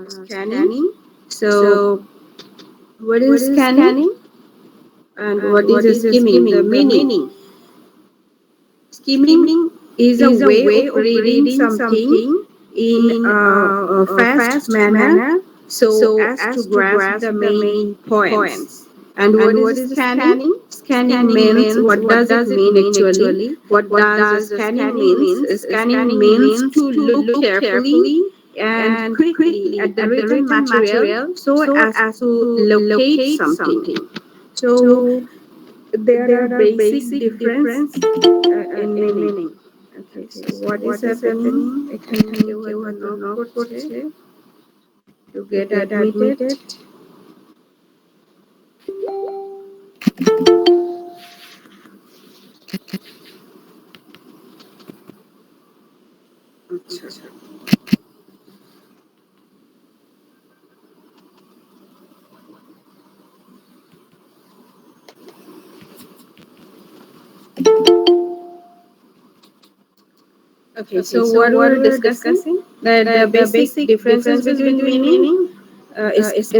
scanning. So, what is scanning and what is a skimming? The meaning. Skimming is a way of reading something in a fast manner so as to grasp the main points. And what is scanning? Scanning means, what does it mean actually? What does a scanning means? Scanning means to look carefully and quickly at the written material so as to locate something. So there are basic difference in meaning. Okay, so what is happening? এখানে কেউ হয়তো knock করছে to get admitted. আচ্ছা, okay, so what we're discussing, that the basic differences between meaning.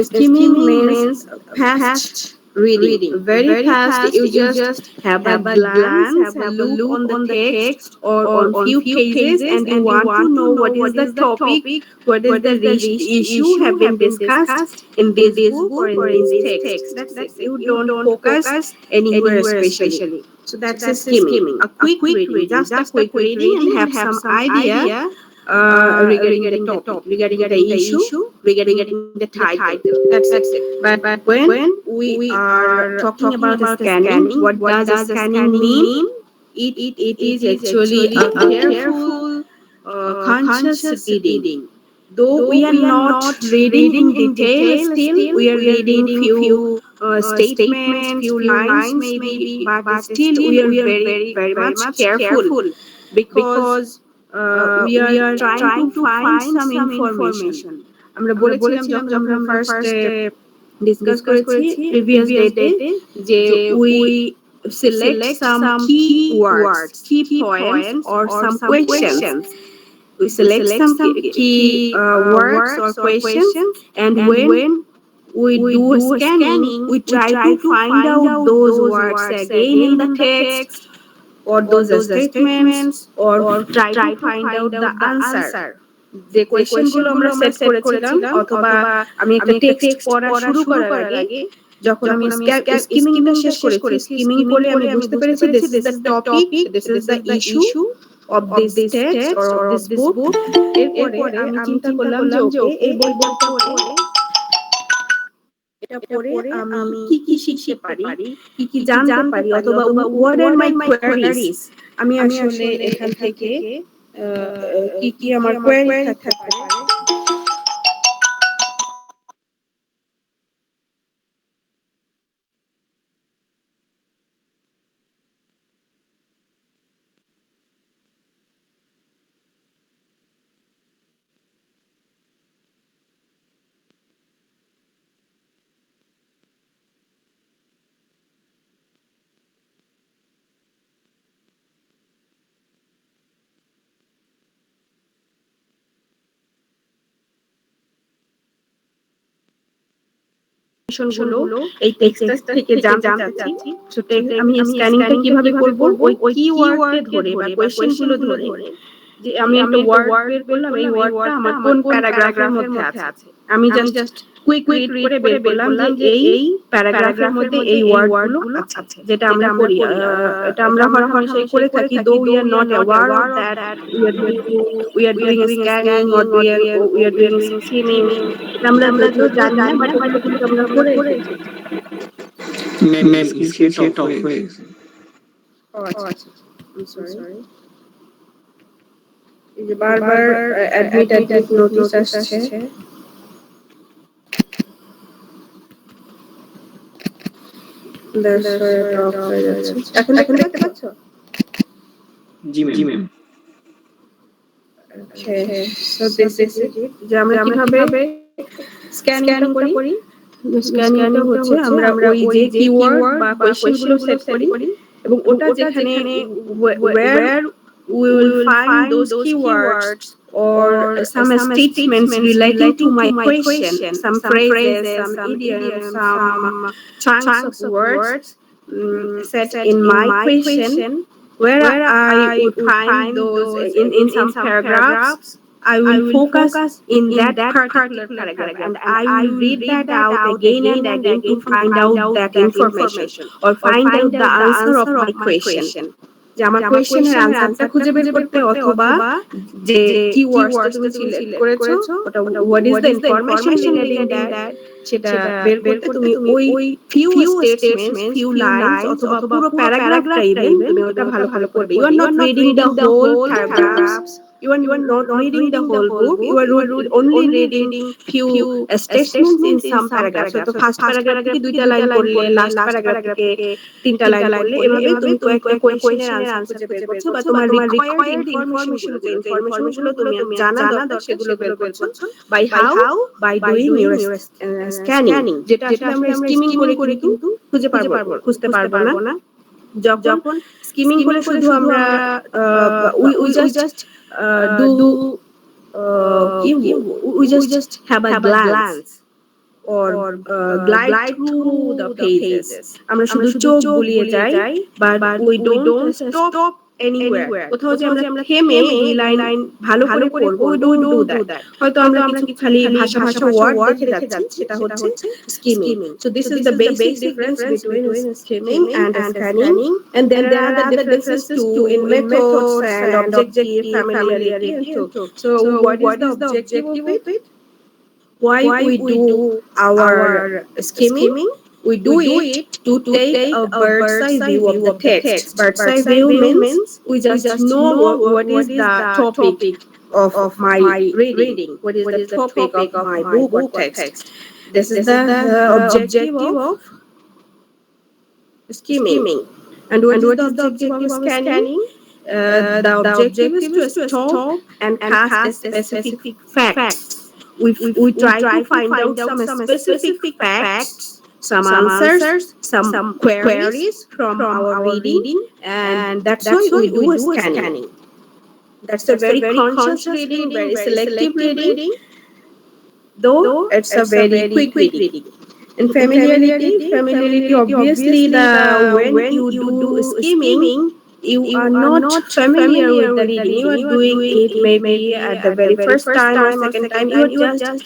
Skimming means fast reading. Very fast, you just have a glance, have a look on the text or on few pages, and you want to know what is the topic, what is the issue have been discussed in this book or in this text. That's it. You don't focus anywhere especially. So that's a skimming, a quick reading, just a quick reading, and have some idea regarding the topic, regarding the issue, regarding the title. That's it. But when we are talking about scanning, what does scanning mean? It is actually a careful, conscious reading. Though we are not reading in detail, still we are reading few statements, few lines maybe, but still we are very much careful because we are trying to find some information. আমরা বলেছিলাম যখন আমরা first discuss করেছি previous ডেটে যে we select some key words, key points, or some questions. We select some key words or questions, and when we do scanning, we try to find out those words again in the text or those statements, or try to find out the answer. যে কোয়েশ্চেনগুলো আমরা set করেছিলাম অথবা আমি একটা text পড়া শুরু করার আগে যখন আমি স্কিমিংটা শেষ করেছি, স্কিমিং করে আমি বুঝতে পেরেছি this is the topic, this is the issue of this text or of this book. এরপরে আমি চিন্তা করলাম যে ওকে এই বইটা পড়ে আমি কি কি শিখতে পারি, কি কি জানতে পারি, অথবা what are my queries, আমি আসলে এখান থেকে কি কি আমার কোয়েরি থাকতে পারে। গুলো এই টেক্সট থেকে জানতে চাচ্ছি, সেটা আমি স্ক্যানিংটা কিভাবে করব, ওই কিওয়ার্ডে ধরে বা কোয়েশ্চেনগুলো ধরে যে আমি একটা ওয়ার্ড বের করলাম, এই ওয়ার্ডটা আমার কোন প্যারাগ্রাফের মধ্যে আছে। আমি জাস্ট কুইক রিড করে বের করলাম যে এই প্যারাগ্রাফের মধ্যে এই ওয়ার্ডগুলো আছে, যেটা আমরা করি, এটা আমরা হরহামেশাই করে থাকি। Though we are not aware of that we are doing scanning or we are doing skimming, আমরা যদিও জানি না, বাট এগুলো কিন্তু আমরা করে এসেছি। ম্যাম স্ক্রিন শেয়ারটা অফ হয়ে গেছে। আচ্ছা, সরি। এই যে বারবার অ্যাডমিট নোটিস আসছে। দ্যাটস হোয়াই এটা অফ হয়ে যাচ্ছে। এখন দেখতে পাচ্ছ? জি ma'am. Okay, so this is it, যে আমরা কিভাবে স্ক্যানিংটা করি। স্ক্যানিংটা হচ্ছে আমরা ওই যে কিওয়ার্ড বা কোয়েশ্চেনগুলো সেট করি এবং ওটা যেখানে where we will find those keywords or some statements relating to my question, some phrases, some idioms, some chunks of words set in my question, where I would find those in some paragraphs. I will focus in that particular paragraph and I will read that out again and again to find out that information or find out the answer of my question. যে আমার কোয়েশ্চেনের আনসারটা খুঁজে বের করতে, অথবা যে কিওয়ার্ডসটা তুমি select করেছো ওটা what is the information regarding that, সেটা বের করতে তুমি ওই ফিউ স্টেটমেন্টস, ফিউ লাইনস অথবা পুরো প্যারাগ্রাফটা ইভেন তুমি ওটা ভালো ভালো পড়বে। You are not reading the whole paragraphs, you are not reading the whole book, you are only reading few statements in some paragraphs. So first paragraph থেকে দুইটা line পড়লে, last paragraph থেকে তিনটা লাইন পড়লে, এভাবে তুমি কয়েকটা কোয়েশ্চেনের আনসার খুঁজে বের করছো বা তোমার রিকোয়ার্ড ইনফরমেশন গুলো তুমি জানা দরকার সেগুলো বের করছো। By how? By doing your scanning, যেটা আসলে আমরা স্কিমিং করে কিন্তু খুঁজতে পারবো না। যখন স্কিমিং করে শুধু আমরা we just we just have a glance or glide through the pages. আমরা শুধু চোখ বুলিয়ে যাই, but we don't stop anywhere. কোথাও যে আমরা থেমে দুই লাইন ভালো করে পড়বো, we don't do that. হয়তো আমরা কিছু খালি ভাষা ওয়ার্ড দেখে যাচ্ছি, সেটা হচ্ছে skimming. So this is the basic difference between skimming and scanning, and there are other differences too in methods and objective, familiarity and too. So what is the objective of it? Why we do our skimming? We do it to take a bird's eye view of the text. Bird's eye view means we just know what is the topic of my reading, what is the topic of my book or text. This is the objective of skimming. And what is the objective of scanning? The objective is to stop and cast specific facts. We try to find out some specific facts, some answers, some queries from our reading, and that's why we do a scanning. That's a very conscious reading, very selective reading, though it's a very quick reading. And familiarity obviously when you do skimming, you are not familiar with the reading. You are doing it maybe at the very first time or second time. You are just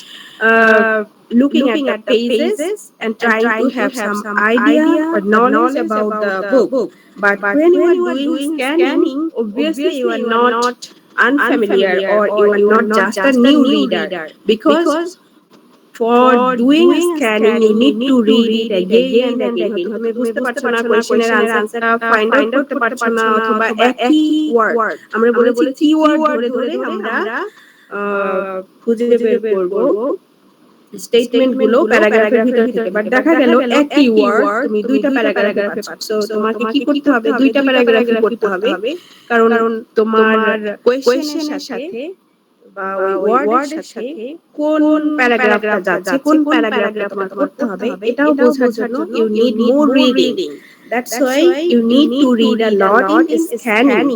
looking at the pages and trying to have some idea or knowledge about the book. But when you are doing scanning, obviously you are not unfamiliar or you are not just a new reader, because for doing scanning you need to read it again and again. তুমি বুঝতে পারছো না কোয়েশ্চেনের আনসারটা find out করতে পারছো না, অথবা একই ওয়ার্ড আমরা বলেছি কিওয়ার্ড ধরে আমরা খুঁজে বের করব স্টেটমেন্ট গুলো প্যারাগ্রাফের ভিতর থেকে, বাট দেখা গেল একই ওয়ার্ড তুমি দুইটা প্যারাগ্রাফে পাচ্ছ। তোমাকে কি করতে হবে? দুইটা প্যারাগ্রাফে পড়তে হবে, কারণ তোমার কোয়েশ্চেনের সাথে বা ওয়ার্ডের সাথে কোন প্যারাগ্রাফটা যাচ্ছে, কোন প্যারাগ্রাফটা তোমাকে পড়তে হবে, এটাও বোঝার জন্য you need more reading. That's why you need to read a lot in scanning.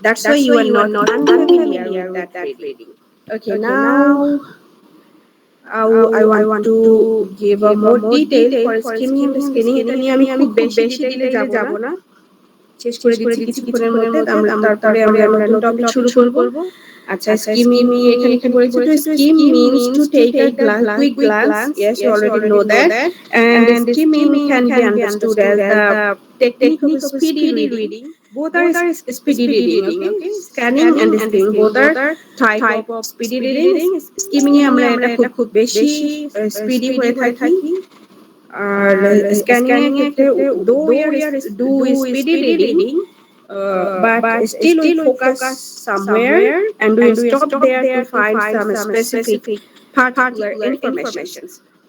That's why you are not unfamiliar with that reading. Okay, now I want to give a more detail for skimming and scanning. এটা নিয়ে আমি খুব বেশি ডিটেইলে যাব না, শেষ করে দিচ্ছি কিছুক্ষণের মধ্যে। তারপরে আমরা নতুন টপিক শুরু করব। আচ্ছা, skimming এখানে কি বলেছে? তো skim means to take a quick glance. Yes, you already know that. And skimming can be understood as the technique of speedy reading. Both are speedy reading, okay? Scanning and skimming both are type of speedy reading. Skimming এ আমরা এটা খুব বেশি speedy হয়ে থাকি, আর scanning এর ক্ষেত্রে though we do speedy reading, but still we focus somewhere and we stop there to find some specific particular information.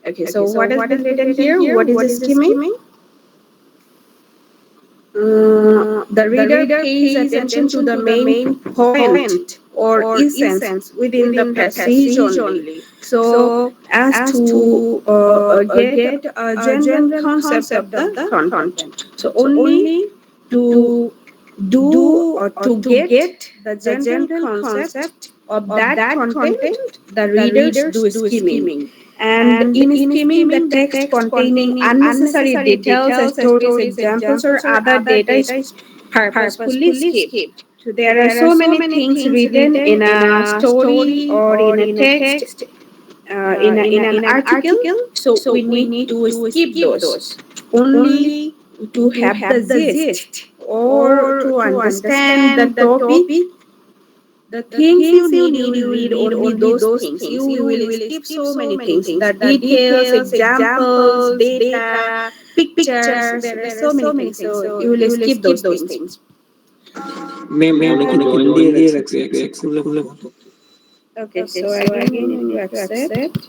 Okay, so what is written here? What is skimming? The reader pays attention to the main point or essence within the passage only. So as to get a general concept of the content. So only to do or to get the general concept of that content, the readers do skimming. And in skimming, the text containing unnecessary details, stories, examples, or other data is purposefully skipped. So there are so many things written in a story or in a text, in an article. So we need to skip those only to have the gist or to understand the topic. The things you will read only those things. You will skip so many things. The details, examples, data, pictures. There are so many things. So you will skip those things. Ma'am मैंने की join दिए रख से accept कर लो Okay, so again you need to accept.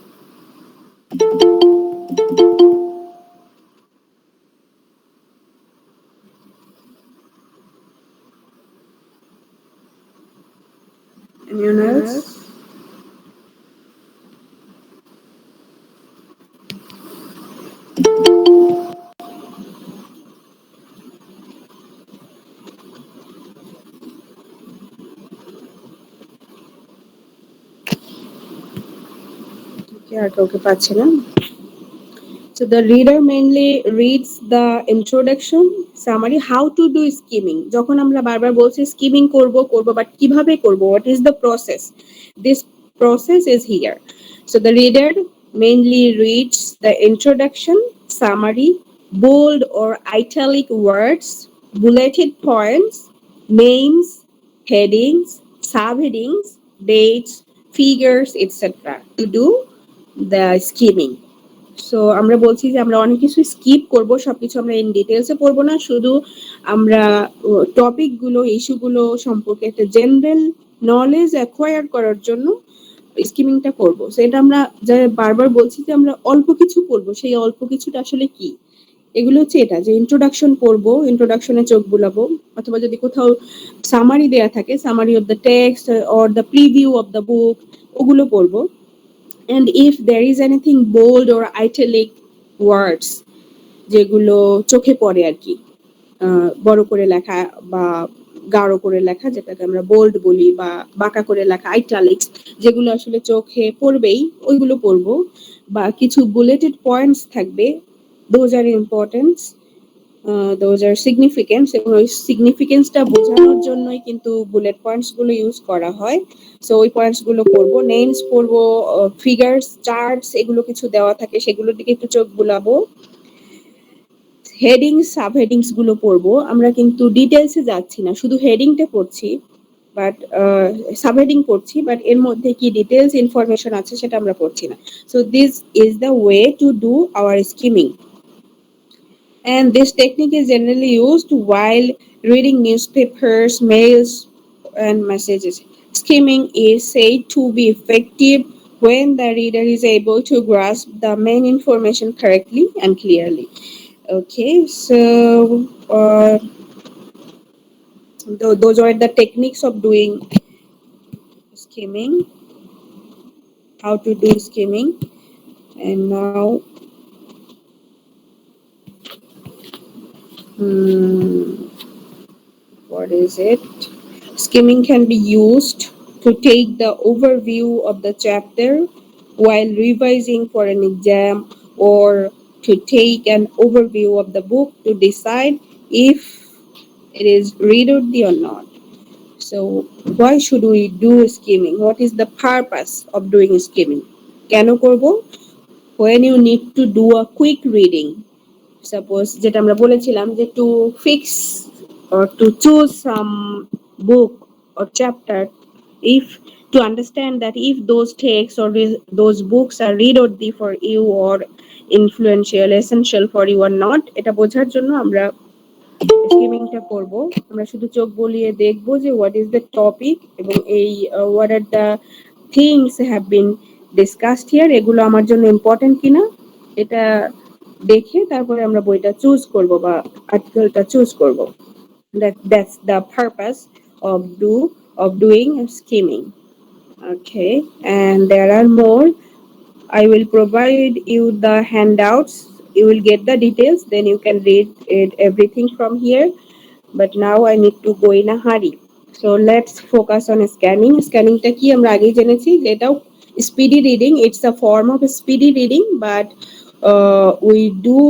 Anyone else? Okay, আর কাউকে পাচ্ছি না। So the reader mainly reads the introduction, summary, how to do skimming. যখন আমরা বারবার বলছি skimming করব but কিভাবে করব, what is the process? This process is here. So the reader mainly reads the introduction, summary, bold or italic words, bulleted points, names, headings, subheadings, dates, figures, etc. to do the skimming. So আমরা বলছি যে আমরা অনেক কিছু skip করব, সবকিছু আমরা in ডিটেলসে পড়বো না, শুধু আমরা টপিকগুলো, ইস্যুগুলো সম্পর্কে একটা জেনারেল নলেজ অ্যাকোয়ার করার জন্য স্কিমিংটা করব। সো এটা আমরা যা বারবার বলছি যে আমরা অল্প কিছু পড়বো, সেই অল্প কিছুটা আসলে কি, এগুলো হচ্ছে এটা যে ইন্ট্রোডাকশন পড়বো, ইন্ট্রোডাকশনে চোখ বুলাবো, অথবা যদি কোথাও সামারি দেয়া থাকে, summary of the text or the preview of the book, ওগুলো পড়বো। And if there is anything bold or italic words যেগুলো চোখে পড়ে আর কি, বড় করে লেখা বা গাঢ় করে লেখা, যেটাকে আমরা বোল্ড বলি, বা বাঁকা করে লেখা আইটালিক্স, যেগুলো আসলে চোখে পড়বেই, ওইগুলো পড়বো। বা কিছু বুলেটেড পয়েন্টস থাকবে, those are important, those are significance, এবং ওই সিগনিফিকেন্সটা বোঝানোর জন্যই কিন্তু বুলেট পয়েন্টস গুলো ইউজ করা হয়। সো ওই পয়েন্টস গুলো পড়বো, নেমস পড়বো, ফিগার্স, চার্টস, এগুলো কিছু দেওয়া থাকে, সেগুলোর দিকে একটু চোখ বুলাবো। হেডিংস, সাব হেডিংস গুলো পড়বো। আমরা কিন্তু ডিটেলসে যাচ্ছি না, শুধু হেডিংটা পড়ছি, বাট সাব হেডিং পড়ছি, বাট এর মধ্যে কি ডিটেলস ইনফরমেশন আছে সেটা আমরা পড়ছি না। So this is the way to do our skimming. And this technique is generally used while reading newspapers, mails, and messages. Skimming is said to be effective when the reader is able to grasp the main information correctly and clearly. Okay, so those are the techniques of doing skimming, how to do skimming. And now what is it? Skimming can be used to take the overview of the chapter while revising for an exam, or to take an overview of the book to decide if it is read-worthy or not. So why should we do skimming? What is the purpose of doing skimming? কেন করব? When you need to do a quick reading. Suppose যেটা আমরা বলেছিলাম যে to fix or to choose some book or chapter, if to understand that if those texts or those books are read-worthy for you or influential, essential for you or not, এটা বোঝার জন্য আমরা স্কিমিংটা করব। আমরা শুধু চোখ বুলিয়ে দেখব যে হোয়াট ইজ দ্য টপিক, এবং এই what are the things have been discussed here, এগুলো আমার জন্য ইম্পর্টেন্ট কিনা এটা দেখে তারপরে আমরা বইটা চুজ করব বা আর্টিকেলটা চুজ করব। That's the purpose of doing skimming. Okay, and there are more. I will provide you the handouts. You will get the details, then you can read it everything from here. But now I need to go in a hurry. So let's focus on scanning. Scanning টা কি আমরা আগেই জেনেছি যে এটাও speedy reading. It's a form of speedy reading, but we do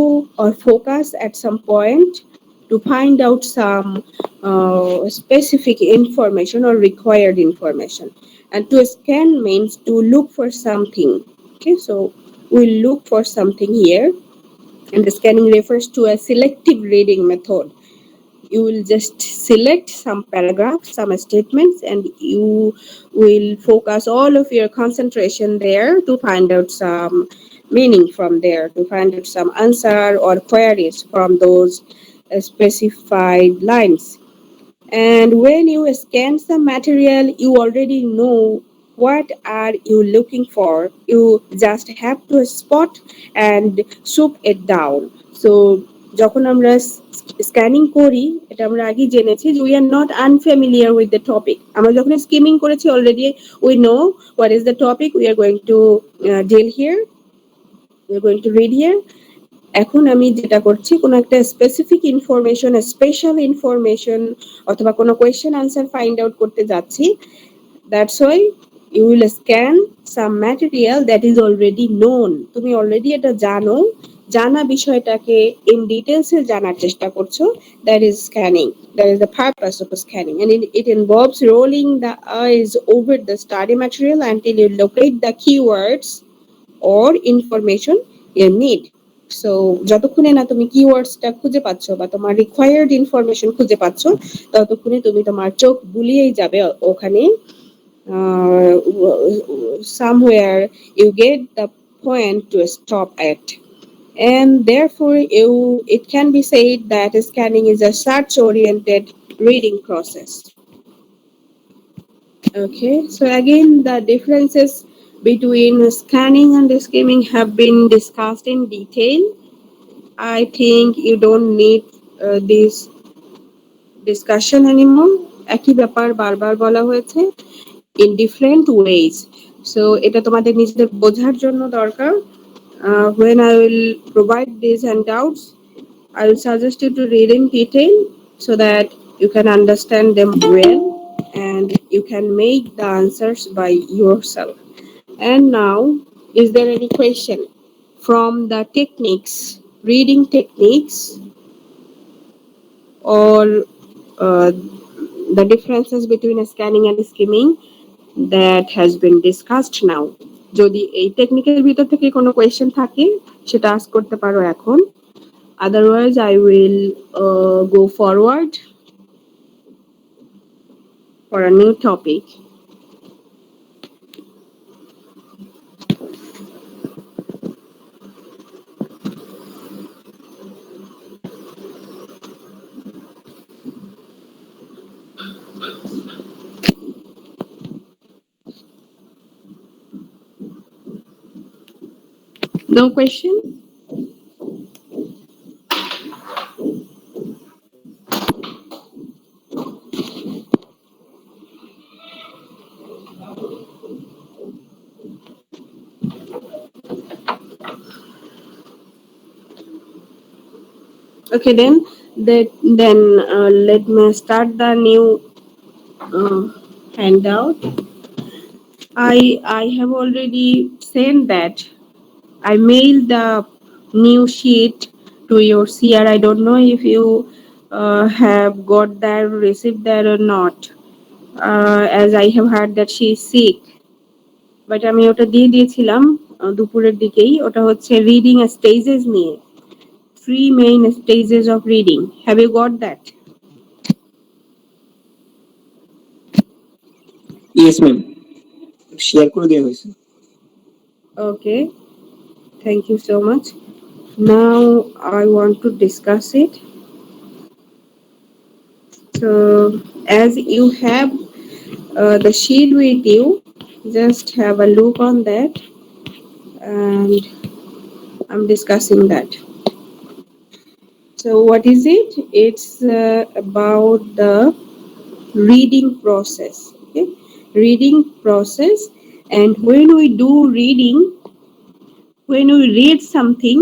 or focus at some point to find out some specific information or required information. And to scan means to look for something. Okay, so we look for something here, and the scanning refers to a selective reading method. You will just select some paragraphs, some statements, and you will focus all of your concentration there to find out some meaning from there, to find out some answer or queries from those specified lines. And when you scan some material, you already know what are you looking for. You just have to spot and soup it down. So যখন আমরা scanning করি, এটা আমরা আগে জেনেছি যে we are not unfamiliar with the topic. আমরা যখন স্কিমিং করেছি already we know what is the topic we are going to deal here, we are going to read here. এখন আমি যেটা করছি কোনো একটা স্পেসিফিক ইনফরমেশন, স্পেশাল ইনফরমেশন অথবা কোনো কোয়েশ্চেন আনসার ফাইন্ড আউট করতে যাচ্ছি। That's why you will scan some material that is already known. তুমি অলরেডি এটা জানো, জানা বিষয়টাকে ইন ডিটেলসে জানার চেষ্টা করছো। That is scanning, that is the purpose of scanning, and it involves rolling the eyes over the study material until you locate the keywords or information you need. So যতক্ষণে না তুমি কিওয়ার্ডসটা খুঁজে পাচ্ছ বা তোমার রিকোয়ার্ড ইনফরমেশন খুঁজে পাচ্ছ, ততক্ষণে তুমি তোমার চোখ বুলিয়েই যাবে ওখানে। somewhere you get the point to stop at, and therefore it can be said that scanning is a search oriented reading process. Okay, so again the differences between scanning and skimming have been discussed in detail. I think you don't need this discussion anymore. একই ব্যাপার বারবার বলা হয়েছে in different ways. So এটা তোমাদের নিজেদের বোঝার জন্য দরকার। When I will provide these handouts, I will suggest you to read in detail so that you can understand them well and you can make the answers by yourself. And now, is there any question from the techniques, reading techniques, or uh, the differences between scanning and skimming that has been discussed now? যদি এই টেকনিকের ভিতর থেকে কোনো question থাকে সেটা ask করতে পারো এখন। Otherwise, I will go forward for a new topic. No question? Okay, then let me start the new handout. I have already sent that. I mailed the new sheet to your CR. I don't know if you have got that, received that or not. As I have heard that she is sick. But আমি ওটা দিয়ে দিয়েছিলাম দুপুরের দিকেই। ওটা হচ্ছে reading stages নিয়ে, 3 main stages of reading. Have you got that? Yes, ma'am. Share করে দেওয়া হয়েছে। Okay, thank you so much. Now I want to discuss it. So as you have the sheet with you, just have a look on that, and I'm discussing that. So what is it? It's about the reading process. Okay, reading process. And when we do reading, when we read something,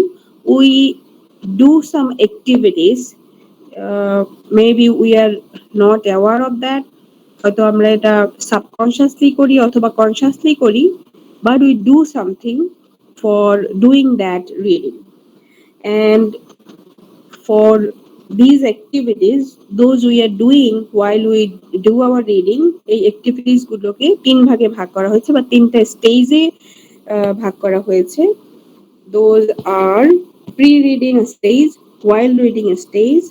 we do some activities. Maybe we are not aware of that, হয়তো আমরা এটা subconsciously করি অথবা consciously করি, but we do something for doing that reading. And for these activities, those we are doing while we do our reading, এই activities গুলোকে তিন ভাগে ভাগ করা হয়েছে বা তিনটা স্টেজে ভাগ করা হয়েছে. Those are pre-reading stage, while reading stage,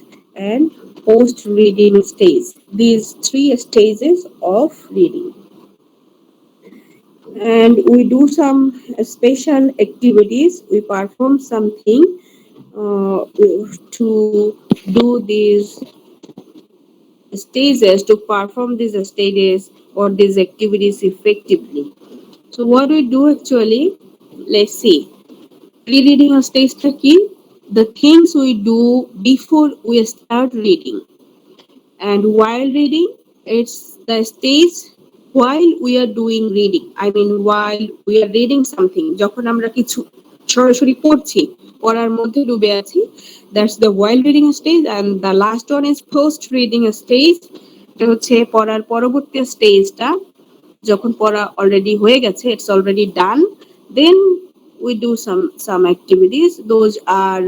and post-reading stage. These three stages of reading. And we do some special activities. We perform something to do these stages, to perform these stages or these activities effectively. So what we do actually, let's see. Pre-reading stage কি? The things we do before we start reading. And while reading, it's the stage while we are doing reading. I mean, while we are reading something. যখন আমরা কিছু সরাসরি পড়ছি, পড়ার মধ্যে ডুবে আছি, that's the while reading stage. And the last one is post reading stage. এটা হচ্ছে পড়ার পরবর্তী স্টেজটা, যখন পড়া অলরেডি হয়ে গেছে, it's already done, then we do some activities. Those are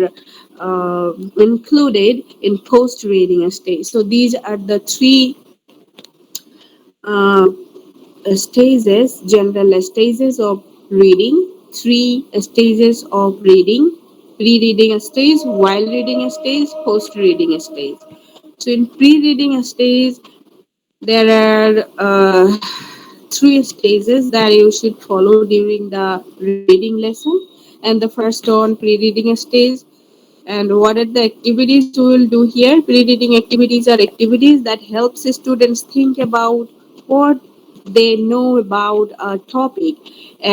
included in post reading stage. So these are the three uh, stages, general stages of reading. Three stages of reading: pre-reading stage, while reading stage, post reading stage. So in pre-reading stage, there are three stages that you should follow during the reading lesson. And the first one, pre-reading stage. And what are the activities we will do here? Pre-reading activities are activities that helps students think about what they know about a topic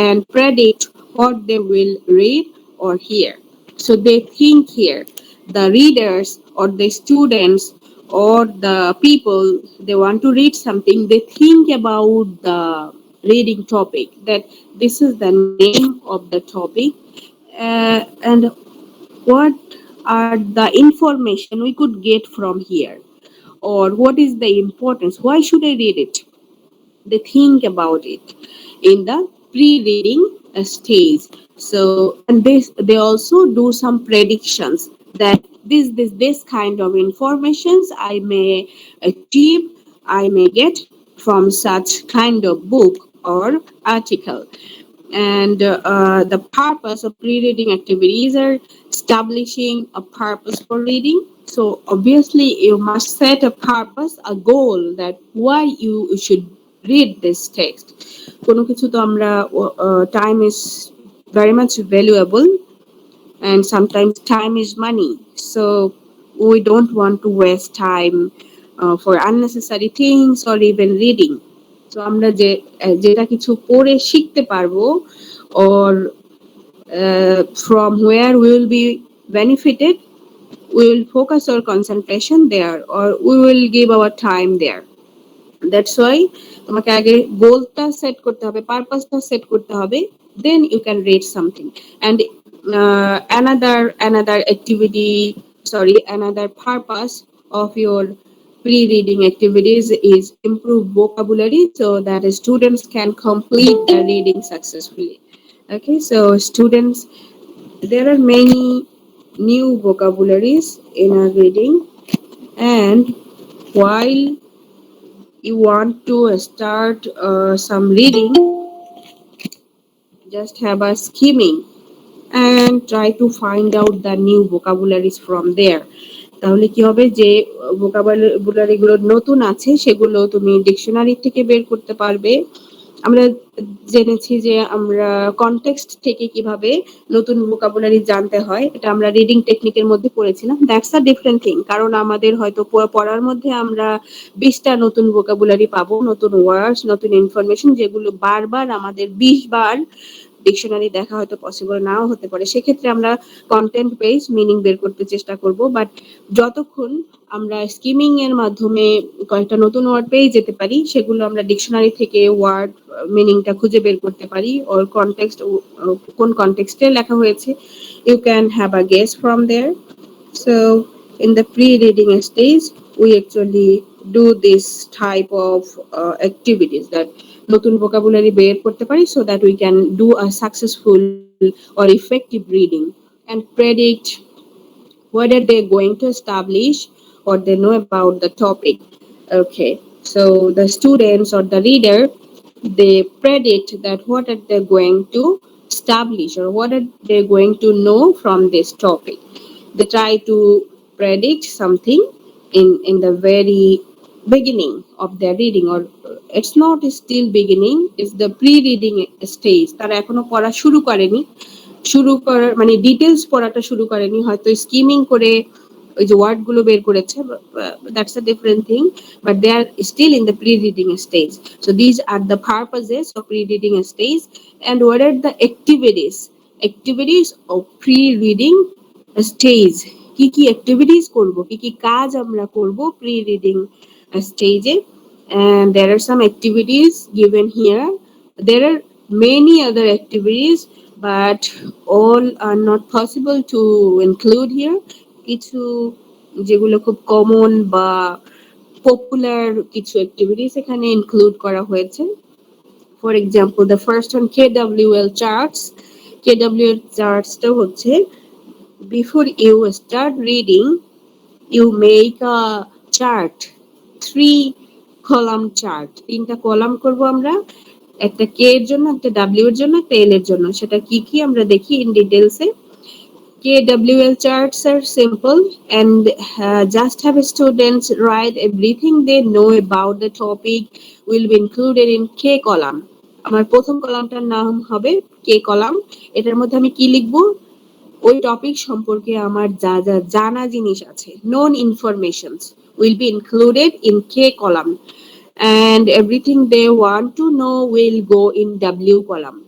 and predict what they will read or hear. So they think here. The readers or the students or the people, they want to read something, they think about the reading topic, that this is the name of the topic, and what are the information we could get from here, or what is the importance, why should I read it. They think about it in the pre-reading stage. So, and they also do some predictions that this kind of informations I may achieve, I may get from such kind of book or article. And the purpose of pre-reading activities are establishing a purpose for reading. So obviously you must set a purpose, a goal, that why you should read this text. কোনো কিছু তো আমরা time is very much valuable, and sometimes time is money, so we don't want to waste time for unnecessary things or even reading. So আমরা যেটা কিছু পড়ে শিখতে পারবো, or from where we will be benefited, we will focus our concentration there, or we will give our time there. That's why তোমাকে আগে গোলটা set করতে হবে, পারপাসটা সেট করতে হবে, then you can read something. And another activity, another purpose of your pre-reading activities is improve vocabulary so that students can complete the reading successfully. Okay, so students, there are many new vocabularies in our reading, and while you want to start some reading, just have a skimming and try to find out the new vocabularies from there. তাহলে কি হবে, যে vocabulary গুলো নতুন আছে সেগুলো তুমি dictionary থেকে বের করতে পারবে। আমরা জেনেছি যে আমরা কনটেক্সট থেকে কিভাবে নতুন ভোকাবুলারি জানতে হয়, এটা আমরা রিডিং টেকনিকের মধ্যে পড়েছিলাম। দ্যাটস আ ডিফারেন্ট থিং, কারণ আমাদের হয়তো পড়ার মধ্যে আমরা 20টা নতুন ভোকাবুলারি পাবো, নতুন ওয়ার্ডস, নতুন ইনফরমেশন, যেগুলো বারবার আমাদের 20 বার ডিকশনারি দেখা হয়তো পসিবল নাও হতে পারে। সেক্ষেত্রে আমরা কন্টেন্ট বেস মিনিং বের করতে চেষ্টা করব, বাট যতক্ষণ আমরা স্কিমিং এর মাধ্যমে কয়েকটা নতুন ওয়ার্ড পেয়ে যেতে পারি, সেগুলো আমরা ডিকশনারি থেকে ওয়ার্ড মিনিংটা খুঁজে বের করতে পারি, ওর কনটেক্সট, কোন কনটেক্সটে লেখা হয়েছে, you can have a guess from there. So in the pre-reading stage, we actually do this type of activities that নতুন vocabulary বের করতে পারি so that we can do a successful or effective reading and predict whether they're going to establish or they know about the topic. Okay, so the students or the reader, they predict that what are they going to establish or what are they going to know from this topic. They try to predict something in the very beginning of their reading, or it's not still beginning, it's the pre-reading stage. তারা এখনো পড়া শুরু করেনি, শুরু করার মানে details পড়াটা শুরু করেনি, হয়তো স্কিমিং করে ওই যে ওয়ার্ড গুলো বের করেছে, that's a different thing, but they are still in the pre reading stage. So these are the purposes of pre reading stage, and what are the activities of pre reading stage. কি কি activities করব, কি কি কাজ আমরা করব pre reading স্টেজে. And there are some activities given here. There are many other activities, but all are not possible to include here. কিছু যেগুলো খুব কমন বা পপুলার কিছু অ্যাক্টিভিটিস এখানে ইনক্লুড করা হয়েছে. For example, the first one KWL charts. KWL চার্টসটা হচ্ছে, before you start reading, you make a chart, 3 column chart. 3টা কলাম করব আমরা, একটা কে এর জন্য, একটা ডাব্লিউ এর জন্য, একটা এল এর জন্য. সেটা কি কি আমরা দেখি ইন ডিটেলসে. KWL charts are simple and just have students write everything they know about the topic will be included in K column. আমার প্রথম কলামটার নাম হবে K column. এটার মধ্যে আমি কি লিখবো, ওই টপিক সম্পর্কে আমার যা যা জানা জিনিস আছে, known informations will be included in K column, and everything they want to know will go in W column.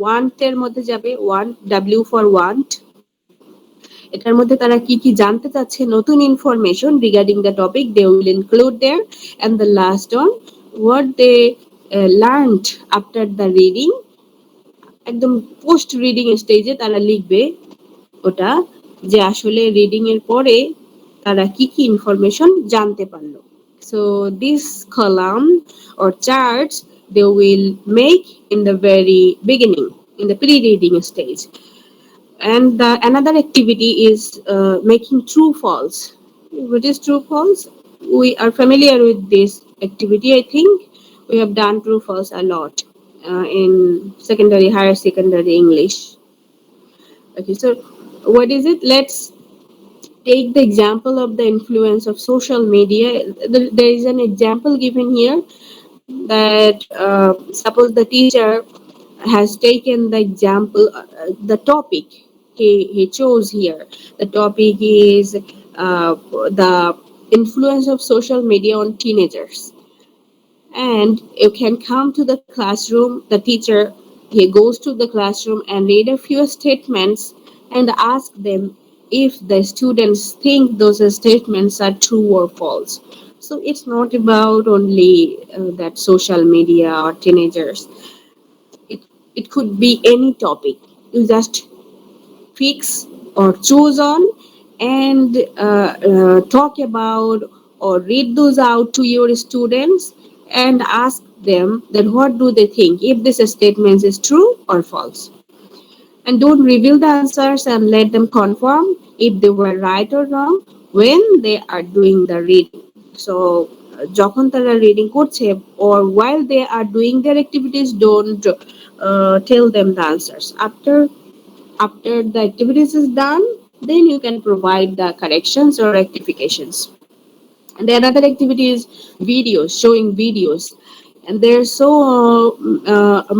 want এর মধ্যে যাবে W for want. এটার মধ্যে তারা কি কি জানতে চাচ্ছে, নতুন information regarding the topic, they will include there. And the last one, what they learned after the reading. একদম পোস্ট রিডিং স্টেজে তারা লিখবে ওটা, যে আসলে রিডিং এর পরে তারা কি কি ইনফরমেশন জানতে পারলো. So this column or charts they will make in the very beginning, in the pre-reading stage. And another activity is making true false. What is true false? We are familiar with this activity. I think we have done true false a lot in secondary, higher secondary English. Okay, so what is it? Let's take the example of the influence of social media. There is an example given here that suppose the teacher has taken the example, the topic he chose here. The topic is the influence of social media on teenagers. And you can come to the classroom, the teacher, he goes to the classroom and read a few statements and ask them if the students think those statements are true or false. So it's not about only that social media or teenagers. It could be any topic. You just fix or choose on and talk about or read those out to your students and ask them that what do they think, if this statement is true or false. And don't reveal the answers and let them confirm if they were right or wrong when they are doing the reading. So যখন তারা reading করছে or while they are doing their activities, don't tell them the answers. After the activities is done, then you can provide the corrections or rectifications. And the another activity is videos, showing videos. And there's so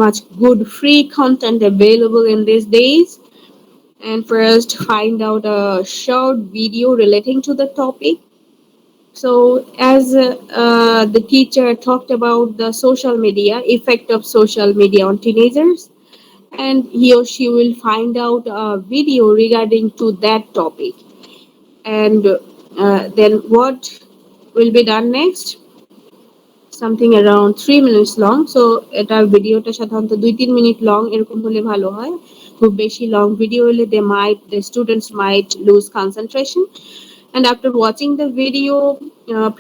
much good free content available in these days. And first, find out a short video relating to the topic. So as the teacher talked about the social media, effect of social media on teenagers, and he or she will find out a video regarding to that topic. And then what will be done next? Something around 3 minutes long. So এটা ভিডিওটা সাধারণত 2-3 minute long এরকম হলে ভালো হয়. খুব বেশি long video হলে the students might lose concentration. And after watching the video,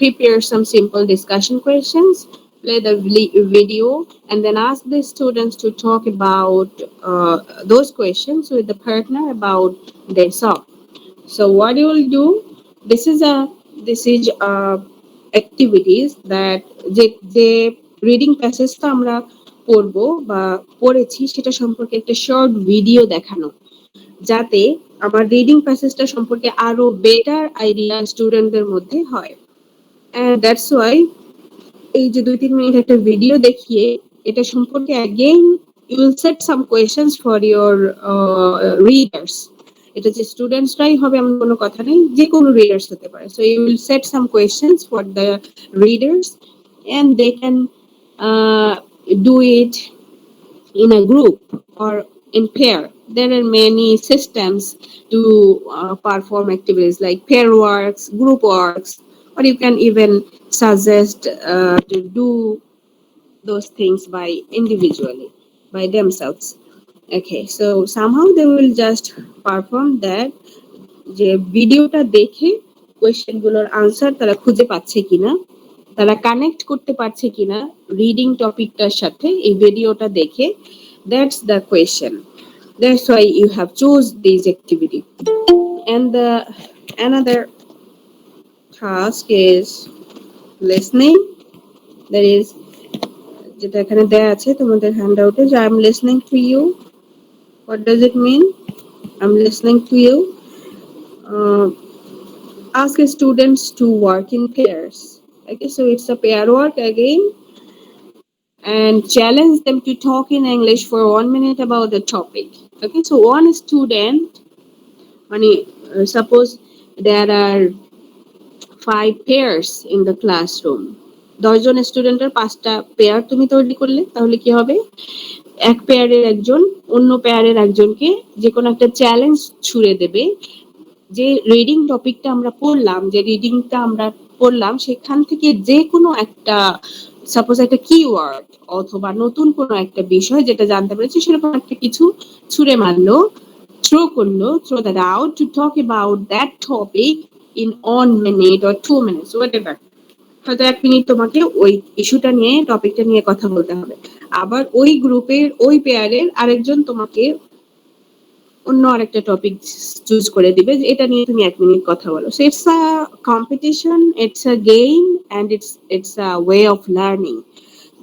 prepare some simple discussion questions, play the video, and then ask the students to talk about those questions with the partner about their song. So what you will do, this is activities that যে reading প্যাসেজটা আমরা পড়বো বা পড়েছি সেটা সম্পর্কে একটা short video দেখানো, যাতে আমার রিডিং প্যাসেজটা সম্পর্কে আরো বেটার আইডিয়া স্টুডেন্টদের মধ্যে হয়। এন্ড দ্যাটস ওয়াই এই যে 2-3 মিনিট একটা ভিডিও দেখিয়ে এটা সম্পর্কে again you will set some questions for your readers. এটা যে স্টুডেন্টসরাই হবে এমন কোনো কথা নেই, যে কোনো রিডার্স হতে পারে। So you will set some questions for the readers and they can do it in a group or in pair. There are many systems to perform activities like pair works, group works, or you can even suggest to do those things by individually, by themselves. Okay, so somehow they will just perform that. যে ভিডিওটা দেখে question গুলোর answer তারা খুঁজে পাচ্ছে কিনা, তারা connect করতে পারছে কিনা রিডিং টপিকটার সাথে এই ভিডিওটা দেখে, that's the question. That's why you have choose this activity. And the another task is listening. That is, যেটা এখানে দেয়া আছে তোমাদের হ্যান্ডআউটে, যে I am listening to you. What does it mean? I'm listening to you. Ask students to work in pairs. Okay, so it's a pair work again, and challenge them to talk in English for 1 minute about the topic. Okay, so one student, suppose there are 5 pairs in the classroom. 10 জন স্টুডেন্টের 5টা pair তুমি তৈরি করলে, তাহলে কি হবে, এক পেয়ারের একজন অন্য পেয়ারের একজনকে যে কোনো একটা চ্যালেঞ্জ ছুড়ে দেবে, যে রিডিং টপিকটা আমরা পড়লাম, যে রিডিংটা আমরা পড়লাম সেখান থেকে যে কোনো একটা, সাপোজ একটা কিওয়ার্ড অথবা নতুন কোনো একটা বিষয় যেটা জানতে পেরেছি সেরকম একটা কিছু ছুড়ে মারলো, throw that out to talk about that topic in 1 minute or 2 minutes, whatever. হয়তো 1 মিনিট তোমাকে ওই ইস্যুটা নিয়ে, টপিকটা নিয়ে কথা বলতে হবে। আবার ওই গ্রুপের ওই পেয়ারের আরেকজন তোমাকে অন্য আরেকটা টপিক চুজ করে দিবে যে এটা নিয়ে তুমি 1 মিনিট কথা বলো। So it's a competition, it's a game, and it's a way of learning.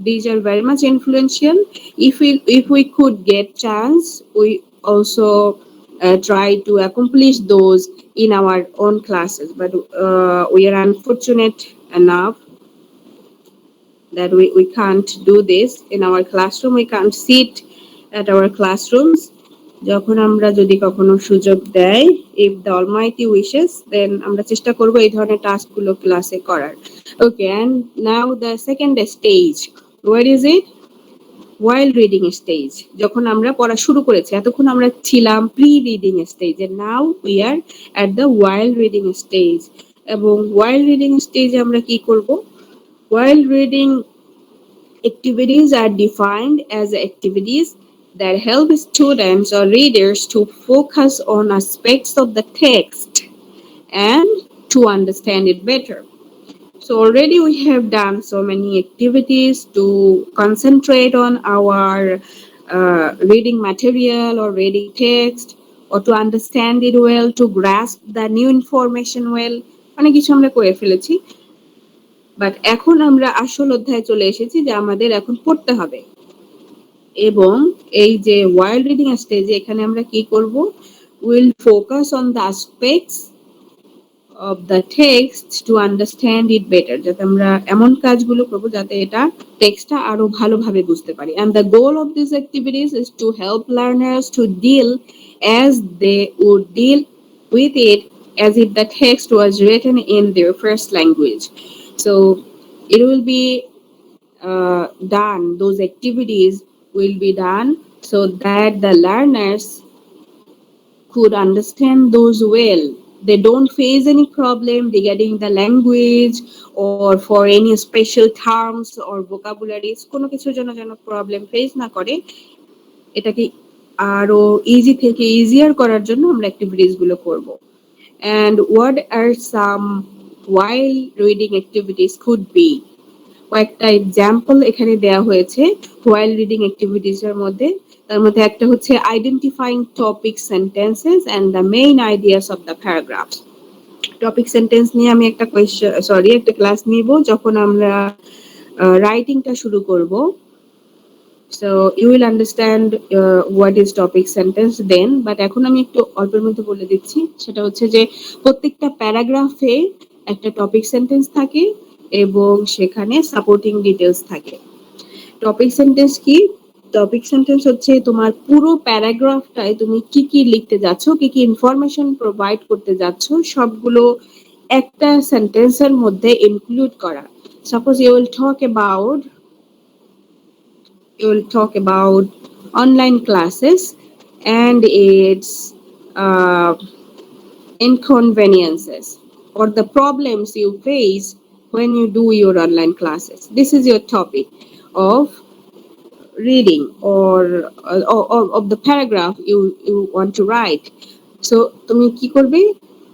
These are very much influential. If we could get chance, we also try to accomplish those in our own classes, but we are unfortunate enough that we can't do this in our classroom. We can't sit at our classrooms. যখন আমরা যদি কখনো সুযোগ দেয়, if the almighty wishes, then আমরা চেষ্টা করব এই ধরনের টাস্ক গুলো ক্লাসে করার। Okay, and now the second stage, where is it? While reading stage. যখন আমরা পড়া শুরু করেছি, এতক্ষণ আমরা ছিলাম pre reading stage, and now we are at the while reading stage. এবং while reading stage আমরা কি করব? While reading activities are defined as activities that help students or readers to focus on aspects of the text and to understand it better. So already we have done so many activities to concentrate on our reading material or reading text, or to understand it well, to grasp the new information well. অনেক কিছু আমরা করে ফেলেছি, but এখন আমরা আসল অধ্যায়ে চলে এসেছি যে আমাদের এখন পড়তে হবে। এবং এই যে while reading স্টেজে এখানে আমরা কি করব? We'll focus on the aspects of the text to understand it better. যাতে আমরা এমন কাজগুলো করব যাতে এটা টেক্সটটা আরো ভালোভাবে বুঝতে পারি। And the goal of these activities is to help learners to deal as they would deal with it as if the text was written in their first language. So it will be done, those activities will be done so that the learners could understand those well. They don't face any problem regarding the language or for any special terms or vocabularies. কোনো কিছুর জন্য যেন problem face না করে, এটাকে আরো easy থেকে easier করার জন্য আমরা অ্যাক্টিভিটিস গুলো করব। and what are some while reading activities could be. কয়েকটা এক্সাম্পল এখানে দেয়া হয়েছে while reading activities এর মধ্যে। তার মধ্যে একটা হচ্ছে identifying topic sentences and the main ideas of the paragraphs. Topic sentence নিয়ে আমি একটা ক্লাস নিব যখন আমরা রাইটিংটা শুরু করব। So you will understand what is topic sentence then, but এখন আমি একটু অল্পের মধ্যে বলে দিচ্ছি। সেটা হচ্ছে যে প্রত্যেকটা প্যারাগ্রাফে একটা টপিক সেন্টেন্স থাকে এবং সেখানে সাপোর্টিং ডিটেলস থাকে। টপিক সেন্টেন্স কি? টপিক সেন্টেন্স হচ্ছে তোমার পুরো প্যারাগ্রাফটায় তুমি কি কি লিখতে যাচ্ছ, কি কি ইনফরমেশন প্রোভাইড করতে যাচ্ছ, সবগুলো একটা সেন্টেন্সের মধ্যে ইনক্লুড করা। Suppose you will talk about online classes and its inconveniences or the problems you face when you do your online classes. This is your topic of reading or of the paragraph you want to write. So তুমি কি করবে?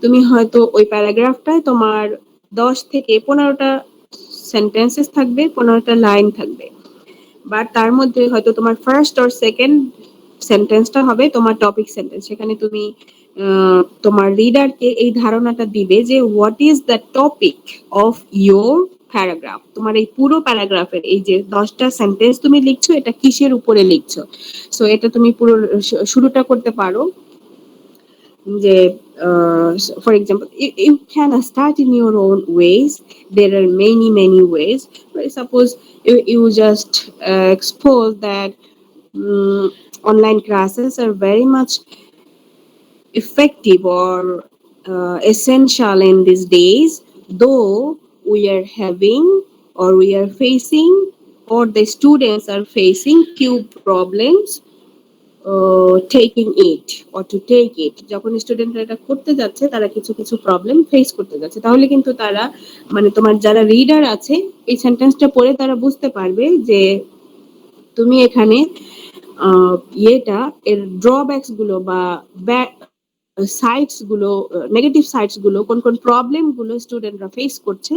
তুমি হয়তো ওই প্যারাগ্রাফটায় তোমার 10 থেকে 15টা sentences থাকবে, 15টা line থাকবে, বাট তার মধ্যে হয়তো তোমার ফার্স্ট অর সেকেন্ড সেন্টেন্সটা হবে তোমার টপিক সেন্টেন্স। সেখানে তুমি তোমার রিডারকে এই ধারণাটা দিবে যে what is the topic of your paragraph. তোমার এই পুরো প্যারাগ্রাফের এই যে 10টা সেন্টেন্স তুমি লিখছো, এটা কিসের উপরে লিখছো। সো এটা তুমি পুরো শুরুটা করতে পারো যে for example, you can start in your own ways. There are many ways. Suppose you just expose that online classes are very much effective or essential in these days, though we are having or we are facing or the students are facing few problems taking it or to take it. যখন স্টুডেন্টরা এটা করতে যাচ্ছে তারা কিছু কিছু problem face করতে যাচ্ছে, তাহলে কিন্তু তারা মানে তোমার যারা রিডার আছে এই সেন্টেন্সটা পড়ে তারা বুঝতে পারবে যে তুমি এখানে ইয়েটা এর ড্রব্যাকস গুলো বা সাইডস গুলো, নেগেটিভ সাইডস গুলো, কোন কোন প্রবলেম গুলো স্টুডেন্টরা ফেস করছে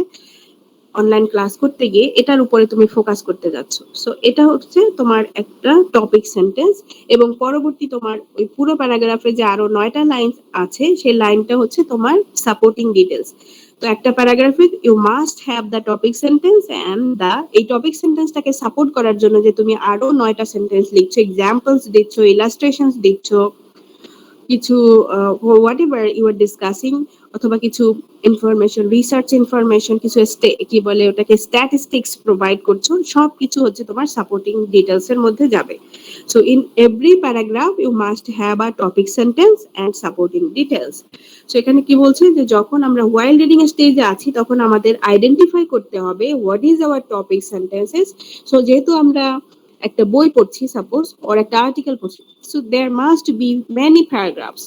অনলাইন ক্লাস করতে গিয়ে, এটার উপরে তুমি ফোকাস করতে যাচ্ছ। সো এটা হচ্ছে তোমার একটা টপিক সেন্টেন্স এবং পরবর্তী তোমার ওই পুরো প্যারাগ্রাফে যে আরো 9টা লাইন আছে সেই লাইনটা হচ্ছে তোমার সাপোর্টিং ডিটেলস। তো একটা প্যারাগ্রাফে you must have the topic sentence and এই টপিক সেন্টেন্সটাকে সাপোর্ট করার জন্য যে তুমি আরো 9টা সেন্টেন্স লিখছো, এক্সাম্পলস দিচ্ছ, ইলাস্ট্রেশনস দিচ্ছ, কিছু হোয়াটএভার ইউ আর ডিসকাসিং, অথবা কিছু ইনফরমেশন, রিসার্চ ইনফরমেশন, কিছু কি বলে ওটাকে স্ট্যাটিস্টিক্স প্রোভাইড করছো, সবকিছু হচ্ছে তোমার সাপোর্টিং ডিটেলস এর মধ্যে যাবে। So in every paragraph you must have a topic sentence and supporting details. So এখানে কি বলছে যে যখন আমরা হোয়াইল রিডিং এর স্টেজে আছি তখন আমাদের আইডেন্টিফাই করতে হবে what is our topic sentences. So যেহেতু আমরা একটা বই পড়ছি সাপোজ or একটা আর্টিকেল পড়ছি, so there must be many paragraphs.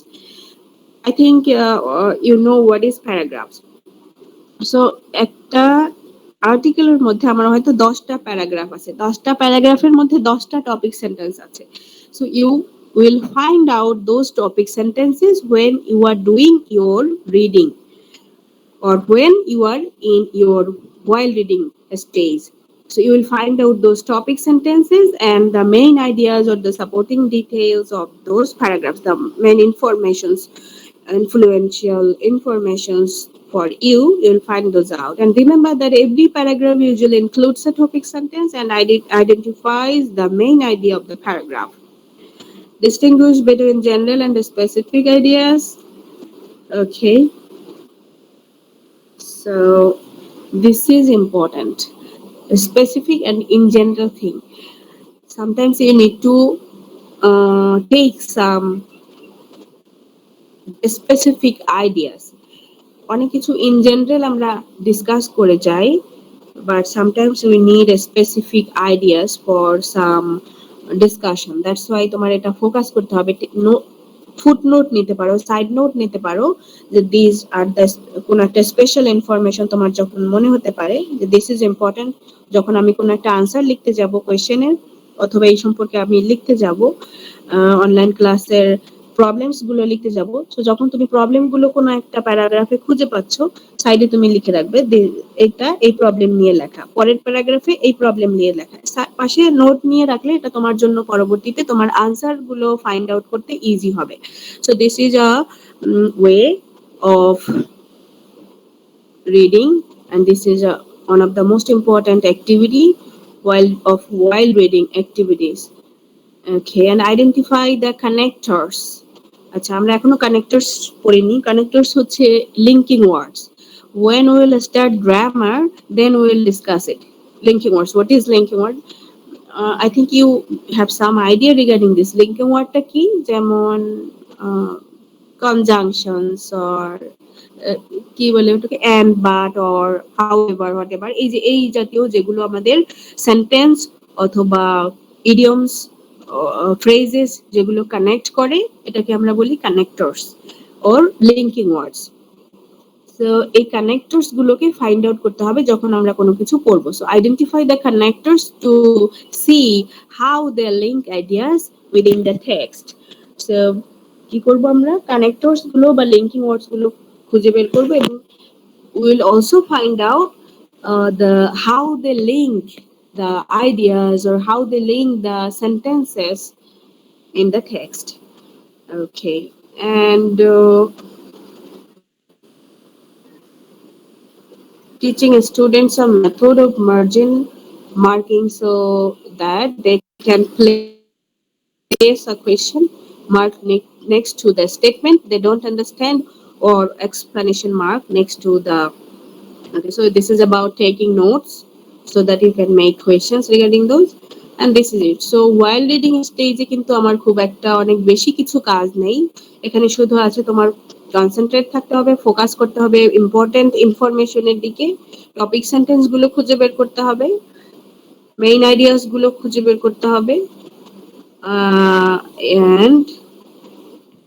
I think you know what is paragraphs. So একটা আর্টিকেলের মধ্যে আমার হয়তো 10টা প্যারাগ্রাফ আছে, 10টা প্যারাগ্রাফের মধ্যে 10টা টপিক সেন্টেন্স আছে। So you will find out those topic sentences when you are doing your reading or when you are in your while reading stage. So you will find out those topic sentences and the main ideas or the supporting details of those paragraphs, the main informations, influential informations for you. You'll find those out. And remember that every paragraph usually includes a topic sentence and identifies the main idea of the paragraph. Distinguish between general and specific ideas. Okay. So this is important. A specific and in general thing. Sometimes you need to take some specific ideas. অনেক কিছু in general আমরা discuss করে যাই, but sometimes we need a specific ideas for some discussion. That's why তোমার এটা focus করতে হবে। Footnote নিতে পারো, সাইড নোট নিতে পারো যে দিস আর দ্য কোন একটা স্পেশাল ইনফরমেশন তোমার যখন মনে হতে পারে যে দিস ইজ ইম্পর্টেন্ট, যখন আমি কোন একটা আনসার লিখতে যাব কোয়েশ্চেনের অথবা এই সম্পর্কে আমি লিখতে যাব অনলাইন ক্লাসের প্রবলেমস গুলো লিখতে যাব। তো যখন তুমি প্রবলেম গুলো কোনো একটা প্যারাগ্রাফে খুঁজে পাচ্ছ, সাইডে তুমি লিখে রাখবে এটা এই প্রবলেম নিয়ে লেখা, পরের প্যারাগ্রাফে এই প্রবলেম নিয়ে লেখা। পাশে নোট নিয়ে রাখলে এটা তোমার জন্য পরবর্তীতে তোমার আনসার গুলো ফাইন্ড আউট করতে ইজি হবে। So this is a way of reading, and this is one of the most important activity while reading activities. Okay, and identify the connectors. আচ্ছা, আমরা এখনো connectors পড়িনি। connectors হচ্ছে linking words. When we will start grammar, then we will discuss it. Linking words, what is linking word? I think you have some idea regarding this. Linking word টা কি? যেমন conjunctions or কি বলে ওটাকে, and but or however whatever, এই যে এই জাতীয় যেগুলো আমাদের সেন্টেন্স অথবা idioms phrases যেগুলো কানেক্ট করে, এটাকে আমরা বলি connectors or linking words. So এই কানেক্টরস গুলোকে ফাইন্ড আউট করতে হবে যখন আমরা কোনো কিছু পড়বো। So identify the connectors to see how they link ideas within the text. So কি করবো আমরা, কানেক্টরস গুলো বা লিঙ্কিং ওয়ার্ডস গুলো খুঁজে বের করবো, এবং we will also find out the how they link the ideas or how they link the sentences in the text. Okay, and teaching students a method of margin marking so that they can place a question mark next to the statement they don't understand, or explanation mark next to the. Okay, so this is about taking notes so that you can make questions regarding those, and this is it. So while reading stage কিন্তু আমার খুব একটা অনেক বেশি কিছু কাজ নেই, এখানে শুধু আছে তোমার কনসেন্ট্রেট থাকতে হবে, ফোকাস করতে হবে ইম্পর্টেন্ট ইনফরমেশনের দিকে, টপিক সেন্টেন্স গুলো খুঁজে বের করতে হবে, মেইন আইডিয়াস গুলো খুঁজে বের করতে হবে, and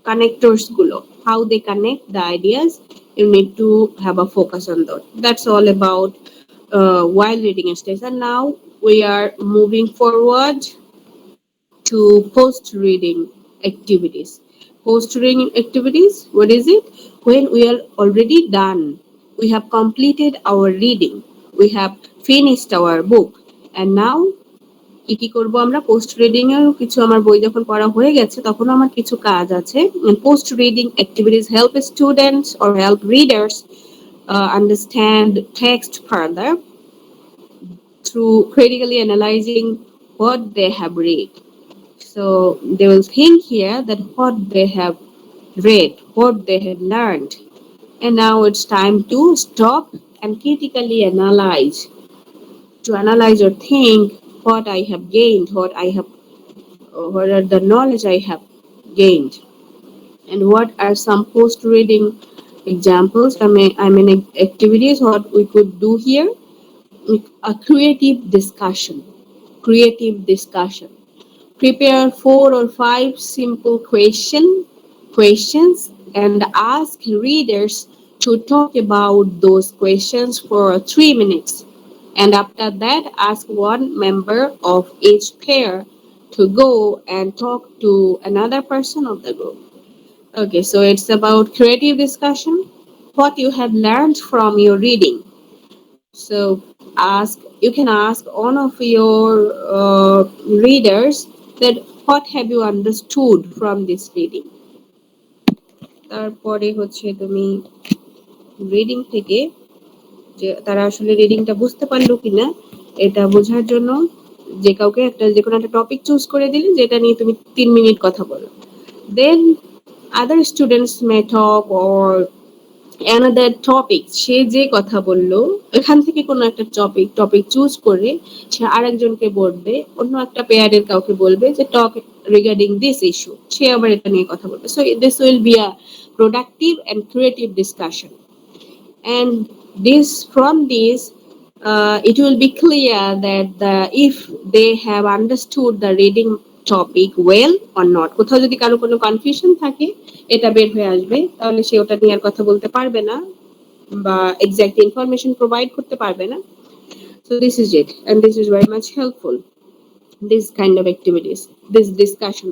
connectors gulo, how they connect the ideas. You need to have a focus on that. That's all about while reading stage. And now we are moving forward to post reading activities. Post reading activities, what is it? When we are already done, we have completed our reading, we have finished our book, and now কি কি করব আমরা, post reading এর কিছু, আমার বই যখন পড়া হয়ে গেছে তখন আমার কিছু কাজ আছে। Post reading activities help students or help readers understand text further through critically analyzing what they have read. So they will think here that what they have read, what they have learned, and now it's time to stop and critically analyze, to analyze or think what I have gained, what are the knowledge I have gained, and what are some post-reading examples. I mean activities. What we could do here, a creative discussion. Creative discussion. Prepare 4 or 5 simple questions and ask readers to talk about those questions for 3 minutes. And after that, ask one member of each pair to go and talk to another person of the group. Okay, so it's about creative discussion, what you have learned from your reading. So you can ask one of your readers that what have you understood from this reading. তারপরে হচ্ছে তুমি reading থেকে যে তারা আসলে রিডিংটা বুঝতে পারলো কিনা এটা বোঝার জন্য যে কাউকে যে কোনো একটা টপিক চুজ করে দিলে যেটা নিয়ে তুমি 3 মিনিট কথা বলো, then other students may talk or another topic, সে যে কথা বললো এখান থেকে কোনো একটা টপিক চুজ করে সে আরেকজনকে বলবে, অন্য একটা পেয়ারের কাউকে বলবে যে টক রিগার্ডিং দিস ইস্যু, সে আবার এটা নিয়ে কথা বলবে। So this will be a productive and creative discussion, and from this it will be clear that if they have understood the reading topic well or not. কোথাও যদি কারো কোনো কনফিউশন থাকে এটা বের হয়ে আসবে, তাহলে সে ওটা নিয়ে আর কথা বলতে পারবে না বা এক্সাক্ট ইনফরমেশন প্রোভাইড করতে পারবে না। So this is it, and this is very much helpful, this kind of activities, this discussion.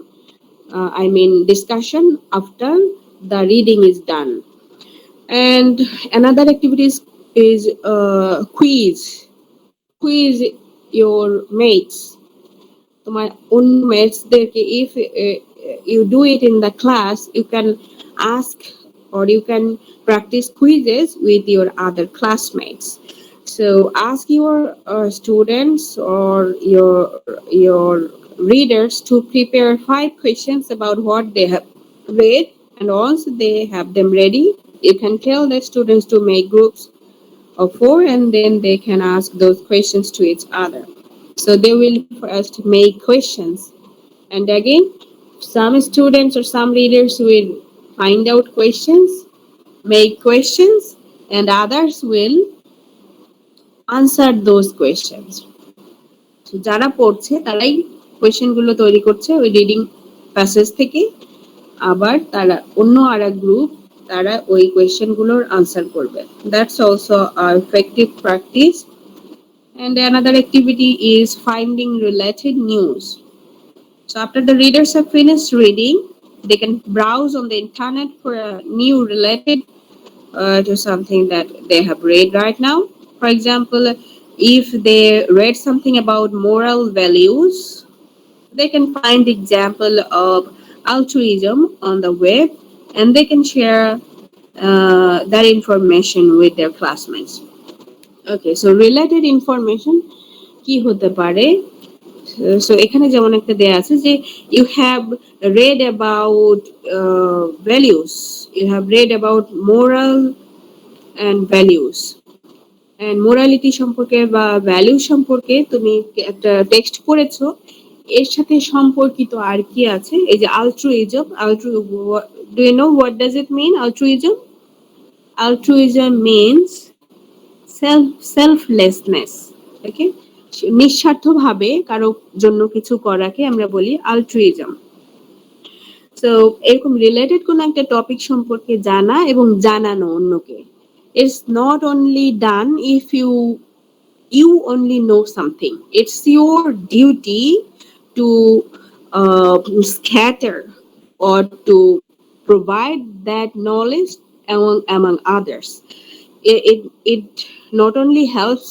I mean discussion after the reading is done. And another activity is quiz your mates, তোমার অন্য mates-দেরকে, if you do it in the class, you can ask or you can practice quizzes with your other classmates. So ask your students or your readers to prepare 5 questions about what they have read, and once they have them ready, you can tell the students to make groups of 4, and then they can ask those questions to each other. So they will first make questions, and again, some students or some readers will find out questions, make questions, and others will answer those questions. So যারা পড়ছে তারাই কোয়েশ্চেনগুলো তৈরি করছে ওই reading passage থেকে, আবার তারা অন্য আরেক গ্রুপ তারা ওই কোয়েশ্চেনগুলোর আনসার করবে. That's also a effective practice. And another activity is finding related news. So after the readers have finished reading, they can browse on the internet for a new related to something that they have read right now. For example, if they read something about moral values, they can find example of altruism on the web, and they can share that information with their classmates. Okay, so related information কি হতে পারে? So এখানে যেমন একটা দেয়া আছে যে you have read about values, you have read about moral and values, and morality সম্পর্কে বা ভ্যালু সম্পর্কে তুমি একটা টেক্সট পড়েছো, এর সাথে সম্পর্কিত আর কি আছে? এই যে altruism, do you know what does it mean, altruism? Altruism means selflessness. Okay, নিঃস্বার্থভাবে কারো জন্য কিছু করাকে আমরা বলি altruism. So এরকম রিলেটেড কোন একটা টপিক সম্পর্কে জানা এবং জানানো অন্যকে, it's not only done if you only know something. It's your duty to scatter or to provide that knowledge among others. It not only helps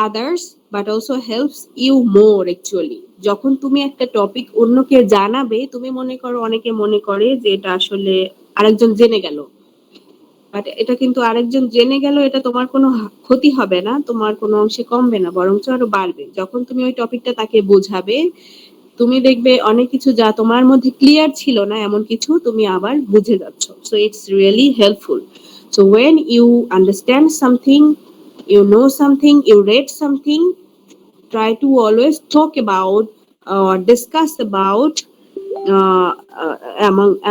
others but also helps you more actually. যখন তুমি একটা topic অন্যকে জানাবে, তুমি মনে করো, অনেকে মনে করে যে এটা আসলে আরেকজন জেনে গেল, বাট এটা কিন্তু আরেকজন জেনে গেল, এটা তোমার কোনো ক্ষতি হবে না, তোমার কোনো অংশে কমবে না, বরঞ্চ আরো বাড়বে। যখন তুমি ওই টপিকটা তাকে বোঝাবে, তুমি দেখবে অনেক কিছু যা তোমার মধ্যে ক্লিয়ার ছিল না এমন কিছু তুমি আবার বুঝে যাচ্ছ। So it's really helpful. So when you understand something, you know something, you read something, try to always talk about or discuss about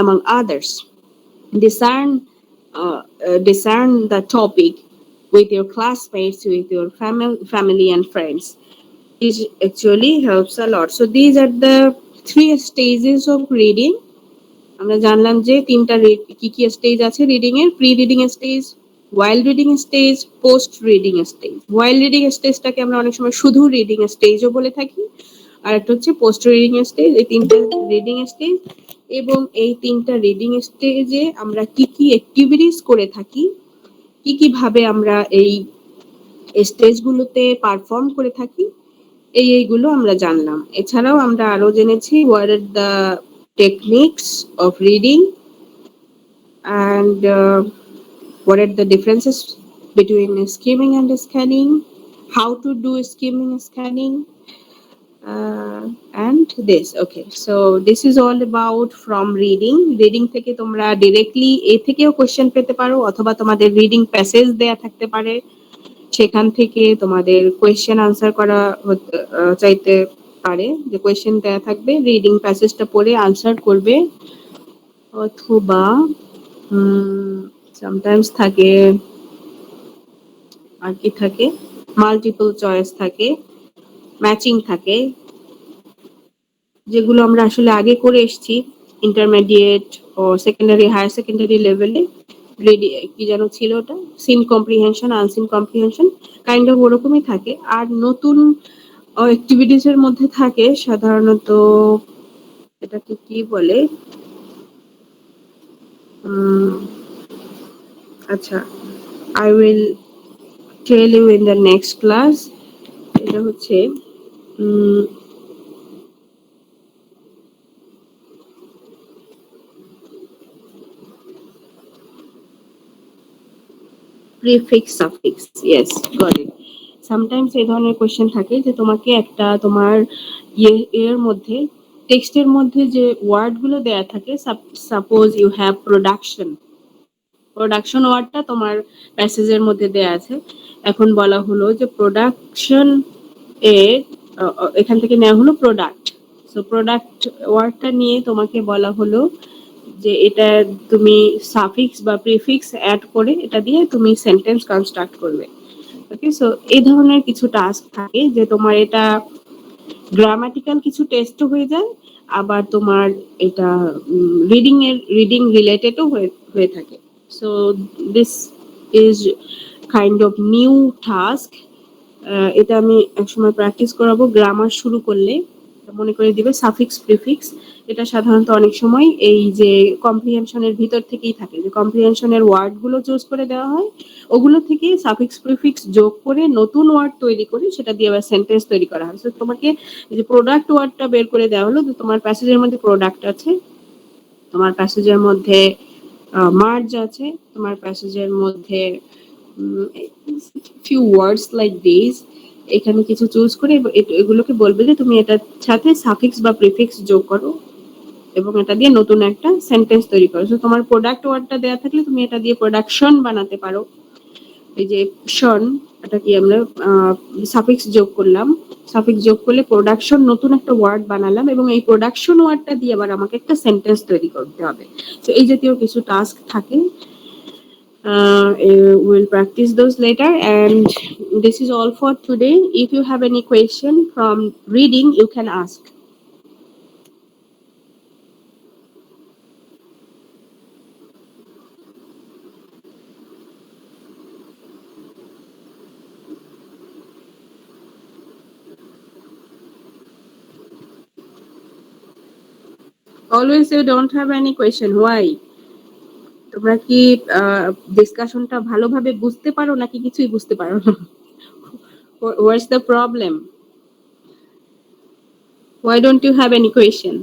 among others. Discern the topic with your classmates, with your family and friends. It actually helps a lot. So these are the 3 stages of reading. আমরা জানলাম যে 3টা কি কি stage আছে reading এর: pre reading stage, while reading stage, post reading stage. while reading স্টেজটাকে আমরা অনেক সময় শুধু রিডিং স্টেজও বলে থাকি, আর একটা হচ্ছে পোস্ট রিডিং স্টেজ। এই 3টা রিডিং স্টেজ, এবং এই 3টা রিডিং স্টেজে আমরা কি কি অ্যাক্টিভিটিস করে থাকি, কি কি ভাবে আমরা এই স্টেজগুলোতে পারফর্ম করে থাকি, এইগুলো আমরা জানলাম। এছাড়াও আমরা আরো জেনেছি what are the techniques of reading and what are the differences between skimming and scanning, how to do skimming and scanning, and this. Okay, so this is all about from reading থেকে তোমরা directly এ থেকেও question পেতে পারো, অথবা তোমাদের reading passage দেয়া থাকতে পারে, সেখান থেকে তোমাদের কোয়েশ্চেন আনসার করা চাইতে পারে, যে কোয়েশ্চেন দেয়া থাকবে, রিডিং প্যাসেজটা পড়ে আনসার করবে, অথবা সামটাইমস থাকে আর কি থাকে, মাল্টিপল চয়েস থাকে, ম্যাচিং থাকে, যেগুলো আমরা আসলে আগে করে এসেছি ইন্টারমিডিয়েট ও সেকেন্ডারি, হায়ার সেকেন্ডারি লেভেলে। কি যেন ছিল ওটা, scene comprehension, unseen comprehension, kind of ওরকমই থাকে। আর নতুন অ্যাক্টিভিটিস এর মধ্যে থাকে সাধারণত এটাকে কি বলে? আচ্ছা, I will tell you in the next class. এটা হচ্ছে prefix suffix. Yes, got it. Sometimes এই ধরনের কোয়েশ্চেন থাকে যে তোমাকে একটা তোমার এর মধ্যে টেক্সটের মধ্যে যে ওয়ার্ডগুলো দেয়া থাকে, suppose you have production, production ওয়ার্ডটা তোমার প্যাসেজের মধ্যে দেয়া আছে। এখন বলা হলো যে প্রোডাকশন এর এখান থেকে নেওয়া হলো প্রোডাক্ট। সো প্রোডাক্ট ওয়ার্ডটা নিয়ে তোমাকে বলা হলো যে এটা তুমি সাফিক্স বা প্রিফিক্স অ্যাড করে এটা দিয়ে তুমি সেন্টেন্স কনস্ট্রাক্ট করবে। ওকে, সো এই ধরনের কিছু টাস্ক থাকে যে তোমার এটা গ্রামাটিক্যাল কিছু টেস্টও হয়ে যায়, আবার তোমার এটা রিডিং রিলেটেডও হয়ে থাকে। So this is kind of new task. এটা আমি একসময় প্র্যাকটিস করাবো। গ্রামার শুরু করলে মনে করে দিবে সাফিক্স প্রিফিক্স। এটা সাধারণত অনেক সময় এই যে কম্প্রিহেনশনের ভিতর থেকেই থাকে, যে কম্প্রিহেনশনের ওয়ার্ডগুলো চুজ করে দেওয়া হয়, ওগুলো থেকে সাফিক্স প্রিফিক্স যোগ করে নতুন ওয়ার্ড তৈরি করে সেটা দিয়ে আবার সেন্টেন্স তৈরি করা হয়। তো তোমাকে এই যে প্রোডাক্ট ওয়ার্ডটা বের করে দেওয়া হলো, যে তোমার প্যাসেজের মধ্যে প্রোডাক্ট আছে, তোমার প্যাসেজের মধ্যে মার্জ আছে, তোমার প্যাসেজের মধ্যে ফিউ ওয়ার্ডস লাইক দিস, এখানে কিছু চুজ করে এগুলোকে বলবে যে তুমি এটার সাথে সাফিক্স বা প্রিফিক্স যোগ করো এবং এটা দিয়ে নতুন একটা সেন্টেন্স তৈরি করো। তো তোমার প্রোডাক্ট ওয়ার্ডটা দেওয়া থাকলে তুমি এটা দিয়ে প্রোডাকশন বানাতে পারো। এই যে শন, এটা কি আমরা সাফিক্স যোগ করলাম, সাফিক্স যোগ করলে প্রোডাকশন নতুন একটা ওয়ার্ড বানালাম এবং এই প্রোডাকশন ওয়ার্ডটা দিয়ে আবার আমাকে একটা সেন্টেন্স তৈরি করতে হবে। তো এই জাতীয় কিছু টাস্ক থাকে। We'll practice those later, and this is all for today. If you have any question from reading, you can ask. Always you don't have any question. Why? তোমরা কি ডিসকাশনটা ভালোভাবে বুঝতে পারো নাকি কিছুই বুঝতে পারো না? What's the problem? Why don't you have any question?